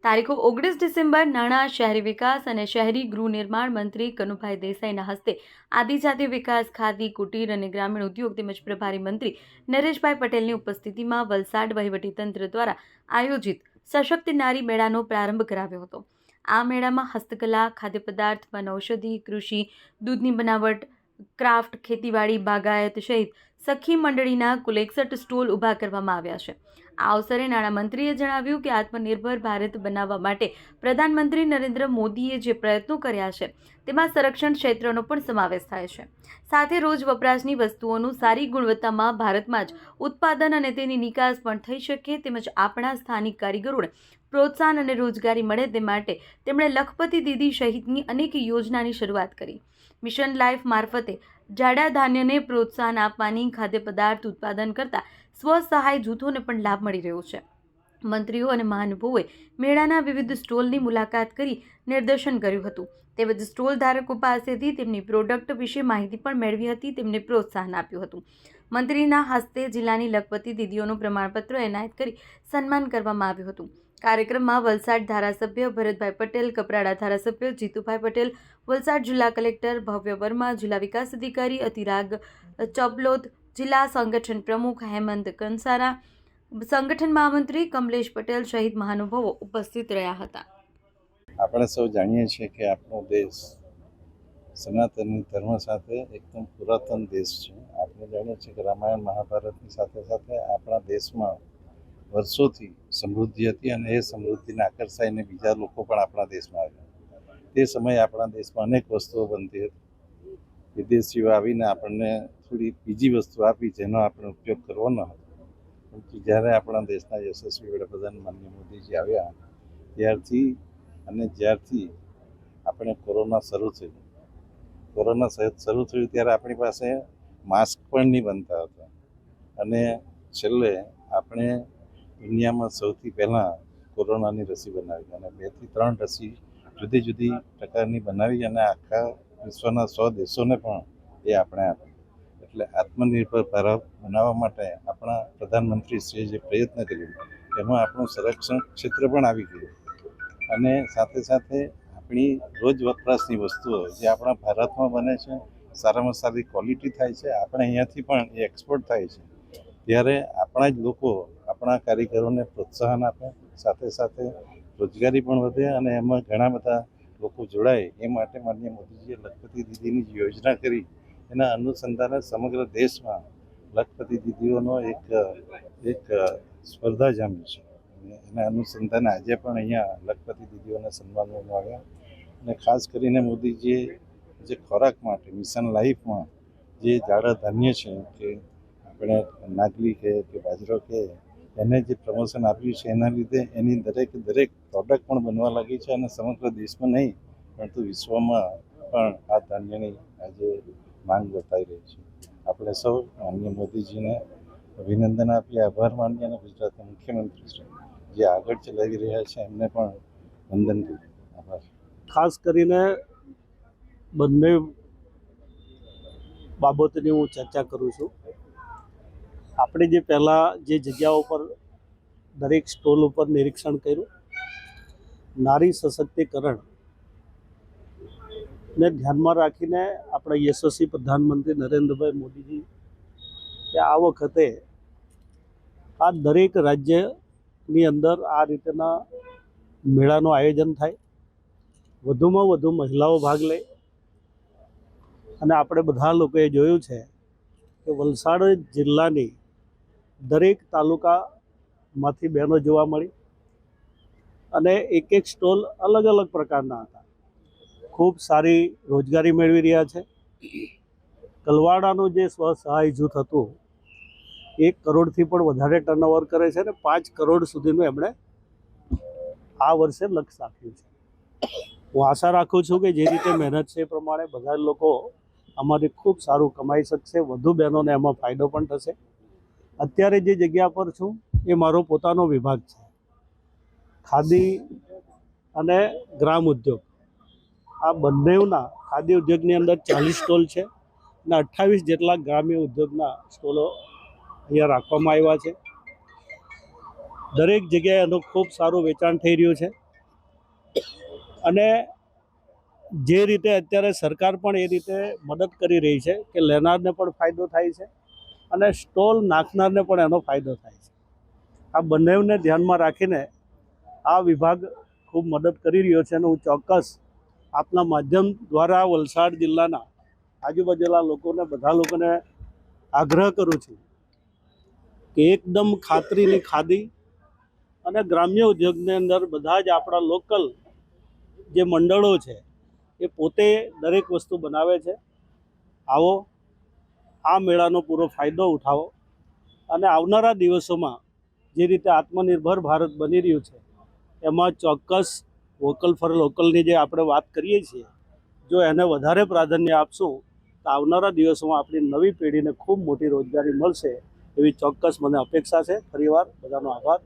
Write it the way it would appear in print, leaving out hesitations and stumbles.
તારીખ 19 ડિસેમ્બર નાણાં, શહેરી વિકાસ અને શહેરી ગૃહ નિર્માણ મંત્રી કનુભાઈ દેસાઈના હસ્તે આદિજાતિ વિકાસ, ખાદી, કુટીર અને ગ્રામીણ ઉદ્યોગ તેમજ પ્રભારી મંત્રી નરેશભાઈ પટેલની ઉપસ્થિતિમાં વલસાડ વહીવટીતંત્ર દ્વારા આયોજિત સશક્ત નારી મેળાનો પ્રારંભ કરાવ્યો હતો। આ મેળામાં હસ્તકલા, ખાદ્ય પદાર્થ, વનૌષધિ, કૃષિ, દૂધની બનાવટ, ક્રાફ્ટ, ખેતીવાડી, બાગાયત સહિત સખી મંડળીના કુલ 61 સ્ટોલ ઊભા કરવામાં આવ્યા છે। આ અવસરે નાણામંત્રીએ જણાવ્યું કે આત્મનિર્ભર ભારત બનાવવા માટે પ્રધાનમંત્રી નરેન્દ્ર મોદીએ જે પ્રયત્નો કર્યા છે તેમાં સંરક્ષણ ક્ષેત્રનો પણ સમાવેશ થાય છે। સાથે રોજ વપરાશની વસ્તુઓનું સારી ગુણવત્તામાં ભારતમાં જ ઉત્પાદન અને તેની નિકાસ પણ થઈ શકે તેમજ આપણા સ્થાનિક કારીગરોને પ્રોત્સાહન અને રોજગારી મળે તે માટે તેમણે લખપતિ દીદી સહિતની અનેક યોજનાની શરૂઆત કરી। મિશન લાઈફ મારફતે જાડા ધાન્યને પ્રોત્સાહન આપવાની ખાદ્ય પદાર્થ ઉત્પાદન કરતા સ્વસહાય જૂથોને પણ લાભ મળી રહ્યો છે। મંત્રીઓ અને મહાનુભાવોએ મેળાના વિવિધ સ્ટોલની મુલાકાત કરી નિદર્શન કર્યું હતું તેમજ સ્ટોલ ધારકો પાસેથી તેમની પ્રોડક્ટ વિશે માહિતી પણ મેળવી હતી, તેમને પ્રોત્સાહન આપ્યું હતું। મંત્રીના હસ્તે જિલ્લાની લખપતિ દીદીઓનું પ્રમાણપત્ર એનાયત કરી સન્માન કરવામાં આવ્યું હતું। કાર્યક્રમમાં વલસાડ ધારાસભ્ય ભરતભાઈ પટેલ, કપરાડા ધારાસભ્ય જીતુભાઈ પટેલ, વલસાડ જિલ્લા કલેક્ટર ભવ્ય વર્મા, જિલ્લા વિકાસ અધિકારી અતિરાગ ચબલોદ, જિલ્લા સંગઠન પ્રમુખ હેમંત કંસારા, સંગઠન મહામંત્રી કમલેશ પટેલ સહિત મહાનુભાવો ઉપસ્થિત રહ્યા હતા। આપણે સૌ જાણીએ છીએ કે આપણો દેશ સનાતન ધર્મ સાથે એકદમ પુરાતન દેશ છે। આપણે જાણીએ છીએ કે રામાયણ મહાભારતની સાથે સાથે આપણા દેશમાં વર્ષોથી સમૃદ્ધિ હતી અને એ સમૃદ્ધિને આકર્ષાઈને બીજા લોકો પણ આપણા દેશમાં આવ્યા। તે સમયે આપણા દેશમાં અનેક વસ્તુઓ બનતી હતી। વિદેશીઓ આવીને આપણને થોડી બીજી વસ્તુ આપી જેનો આપણે ઉપયોગ કરવો ન હતો, પરંતુ જ્યારે આપણા દેશના યશસ્વી વડાપ્રધાન માનનીય મોદીજી આવ્યા જ્યારથી આપણે કોરોના શરૂ થયું ત્યારે આપણી પાસે માસ્ક પણ નહીં બનતા હતા અને છેલ્લે આપણે દુનિયામાં સૌથી પહેલાં કોરોનાની રસી બનાવી અને 2 થી 3 રસી જુદી જુદી પ્રકારની બનાવી અને આખા વિશ્વના 100 દેશોને પણ એ આપણે આપી। એટલે આત્મનિર્ભર ભારત બનાવવા માટે આપણા પ્રધાનમંત્રીશ્રીએ જે પ્રયત્ન કર્યો એમાં આપણું સંરક્ષણ ક્ષેત્ર પણ આવી ગયું અને સાથે સાથે આપણી રોજ વપરાશની વસ્તુઓ જે આપણા ભારતમાં બને છે, સારામાં સારી ક્વોલિટી થાય છે, આપણે અહીંયાથી પણ એ એક્સપોર્ટ થાય છે, ત્યારે આપણા જ લોકો આપણા કારીગરોને પ્રોત્સાહન આપે, સાથે સાથે રોજગારી પણ વધે અને એમાં ઘણા બધા લોકો જોડાય એ માટે માનનીય મોદીજીએ લખપતિ દીદીની જે યોજના કરી એના અનુસંધાને સમગ્ર દેશમાં લખપતિ દીદીઓનો એક સ્પર્ધા જામી છે અને એના અનુસંધાને આજે પણ અહીંયા લખપતિ દીદીઓને સન્માનવામાં આવ્યા અને ખાસ કરીને મોદીજીએ જે ખોરાક માટે મિશન લાઈફમાં જે જાડા ધાન્ય છે કે આપણે નાગલી કે બાજરો કે એને જે પ્રમોશન આપ્યું છે એના લીધે એની દરેક પ્રોડક્ટ પણ બનવા લાગી છે અને સમગ્ર દેશમાં નહીં પરંતુ વિશ્વમાં પણ આ ધાન્યની આજે માંગ બતાવી રહી છે। આપણે સૌ માનનીય મોદીજીને અભિનંદન આપીએ, આભાર માનીએ અને ગુજરાતના મુખ્યમંત્રી શ્રી જે આગળ ચલાવી રહ્યા છે એમને પણ વંદન કરીએ। આભાર। ખાસ કરીને બંને બાબતની હું ચર્ચા કરું છું। આપણે જે પહેલાં જે જગ્યાઓ પર દરેક સ્ટોલ ઉપર નિરીક્ષણ કર્યું, નારી સશક્તિકરણ ને ધ્યાનમાં રાખીને આપણા યશસ્વી પ્રધાનમંત્રી નરેન્દ્રભાઈ મોદીજી કે આ વખતે આ દરેક રાજ્યની અંદર આ રીતના મેળાનું આયોજન થાય, વધુમાં વધુ મહિલાઓ ભાગ લે અને આપણે બધા લોકોએ જોયું છે કે વલસાડ જિલ્લાની દરેક તાલુકામાંથી બહેનો જોવા મળી અને એક સ્ટોલ અલગ અલગ પ્રકારના હતા, ખૂબ સારી રોજગારી મેળવી રહ્યા છે। કલવાડાનું જે સ્વસહાય જૂથ હતું 1 કરોડથી પણ વધારે ટર્નઓવર કરે છે અને 5 કરોડ સુધીનું એમણે આ વર્ષે લક્ષ્ય આપ્યું છે। હું આશા રાખું છું કે જે રીતે મહેનત છે એ પ્રમાણે બધા લોકો આમાંથી ખૂબ સારું કમાઈ શકશે, વધુ બહેનોને એમાં ફાયદો પણ થશે। અત્યારે જે જગ્યા પર છું એ મારો પોતાનો વિભાગ છે, ખાદી અને ગ્રામ ઉદ્યોગ। આ બંનેના ખાદી ઉદ્યોગની અંદર 40 સ્ટોલ છે અને 28 જેટલા ગ્રામ્ય ઉદ્યોગના સ્ટોલો અહીંયા રાખવામાં આવ્યા છે। દરેક જગ્યાએ એનું ખૂબ સારું વેચાણ થઈ રહ્યું છે। અને જે રીતે અત્યારે સરકાર પણ એ રીતે મદદ કરી રહી છે કે લેનારને પણ ફાયદો થાય છે અને સ્ટોલ નાખનારને પણ એનો ફાયદો થાય છે. આ બંનેને ધ્યાનમાં રાખીને આ વિભાગ ખૂબ મદદ કરી રહ્યો છે અને હું ચોક્કસ આપના માધ્યમ દ્વારા વલસાડ જિલ્લાના આજુબાજુના લોકોને બધા લોકોને આગ્રહ કરું છું કે એકદમ ખાતરીની ખાદી અને ગ્રામ્ય ઉદ્યોગની અંદર બધા જ આપણા લોકલ જે મંડળો છે એ પોતે દરેક વસ્તુ બનાવે છે. આવો આ મેળાનો પૂરો ફાયદો ઉઠાવો અને આવનારા દિવસોમાં જે રીતે આત્મનિર્ભર ભારત બની રહ્યું છે એમાં ચોક્કસ વોકલ ફોર લોકલની જે આપણે વાત કરીએ છીએ, જો એને વધારે પ્રાધાન્ય આપશું તો આવનારા દિવસોમાં આપણી નવી પેઢીને ખૂબ મોટી રોજગારી મળશે એવી ચોક્કસ મને અપેક્ષા છે. ફરીવાર બધાનો આભાર.